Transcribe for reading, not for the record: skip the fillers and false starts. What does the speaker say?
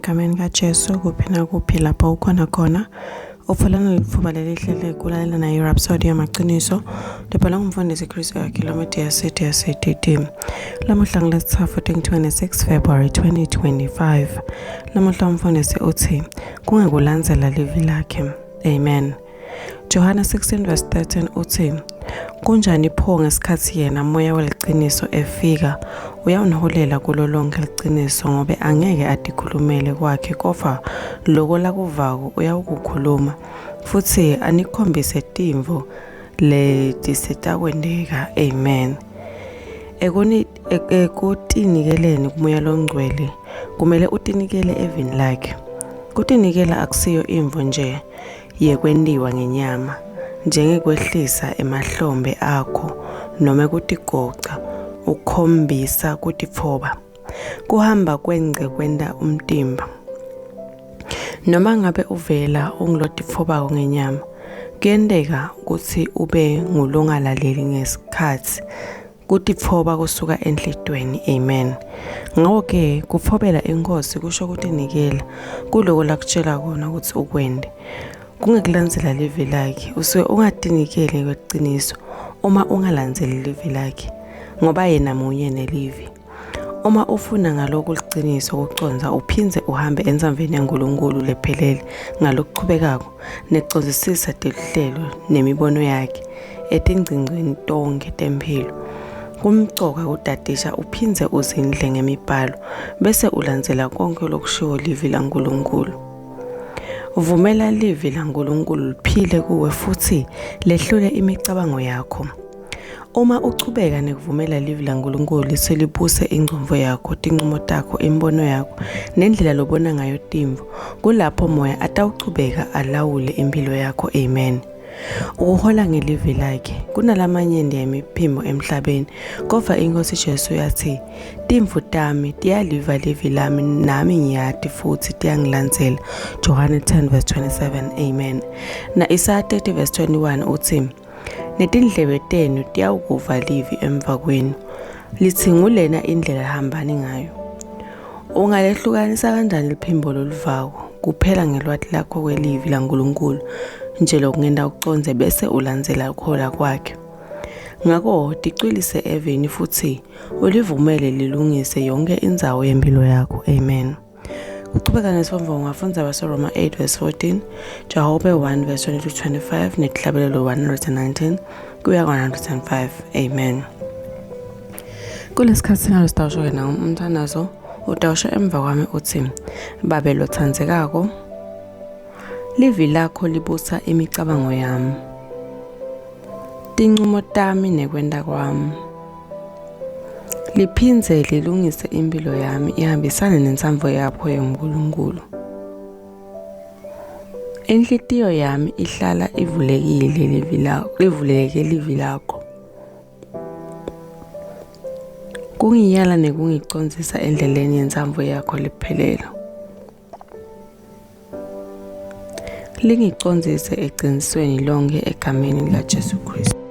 egameni kaJesu kuphi nakuphi lapho ukhona khona. Ufulana lithuba lelihle kulalela nayo i-Rhapsody yamaqiniso. Libhalwa ngumfundisi Chris Kilometer City yaseTT. Lamuhla ngolwesithathu 26 February 2025. Lamuhla umfundisi uthi kungekulandzela livi lakhe. Amen. Johana 16 verse 13 uthi kunjani pho ngesikhathi yena moya weliqiniso efika uyawuniholela kulo lonke liqiniso ngobe angeke adikhulumele kwakhe kofa loko lakuvako uyawukukhuluma futhi anikhombise timvo letisetakwendeka. Amen. Ekutinikeleni kumoya longcwele kumele utinikele evini lakhe. Kutinikela akusiyo imvo nje yekwentiwa ngenyama njengekwehlisa emahlombe akho noma kutigoca ukhombisa kutitfoba kuhamba kwengce kwenta umtimba. Noma ngabe uvela ungilotitfoba ngenyama kuyenteka ukuthi ube ngulongalaleli ngesikhathi kutitfoba kusuka enhlitweni. Amen. Ngakho-ke kufobela inkosi kusho kutinikela kuloko lakutshela kona ukuthi ukwende kungekulandzela livi lakhe. Usuke ungatinikele kweqiniso uma ungalandzeli livi lakhe ngoba yena munye nelivi. Uma ufuna ngaloko liqiniso kuconza uphindze uhambe ensamveni yaNkulunkulu lephelele ngalokuchubekako necondzisisa teluhlelo nemibono yakhe etingcingweni tonke temphilo. Kumcoka kutatisha uphindze uzindle ngemibhalo bese ulandzela konke lokushiwo livi laNkulunkulu. Uvumela livi laNkulunkulu liphile kuwe futhi lehlule imicabango yakho. Uma uchubeka nekuvumela livi laNkulunkulu liselibuse ingcondvo yakho, tinqumo takho, imbono yakho nendlela lobona ngayo timvo, kulapho moya atawuchubeka alawule impilo yakho. Amen. Ukuhola ngelivi lakhe kunalamanyenti yemiphimo emhlabeni kodwa inkosi Jesu yathi timvu tami tiyaliva livi lami nami ngiyati futhi tiyangilandzela. Johana 10 verse 27. Amen. Na Isaiah 30 verse 21 uthi netindlebe tenu tiyawukuva livi emva kwenu lithi ngulena indlela hambani ngayo. Ungalehlukanisa kanjani liphimbo loluvako kuphela ngelwati lakho kwelivi laNkulunkulu nje lokungenda uconze bese ulandzela ukhola kwakhe. Ngakho ticwilise eveni futhi ulivumele lilungise yonke indzawo yempilo yakho. Amen. Kuchubeka nesifo ngafundza baseRoma 8 verse 14, Jahobe 1 verse 22-25 netihlabelelo 119 kuya 105. Amen. Kulesikhathi singalo sitawusho na umthandazo utawusho emva kwami uthi babe lothandzekako livi lakho libusa imicabango yami, tinqumo tami nekwenta kwami, liphindze lilungise impilo yami ihambisane nentsamvo yakho yeNkulunkulu. Inhlitiyo yami ihlala livuleke livi lakho. Kungiyala nekungicondzisa endleleni yentsamvo yakho lephelelo. Lingicondzise eqinisweni lonke egameni likaJesu Kristu.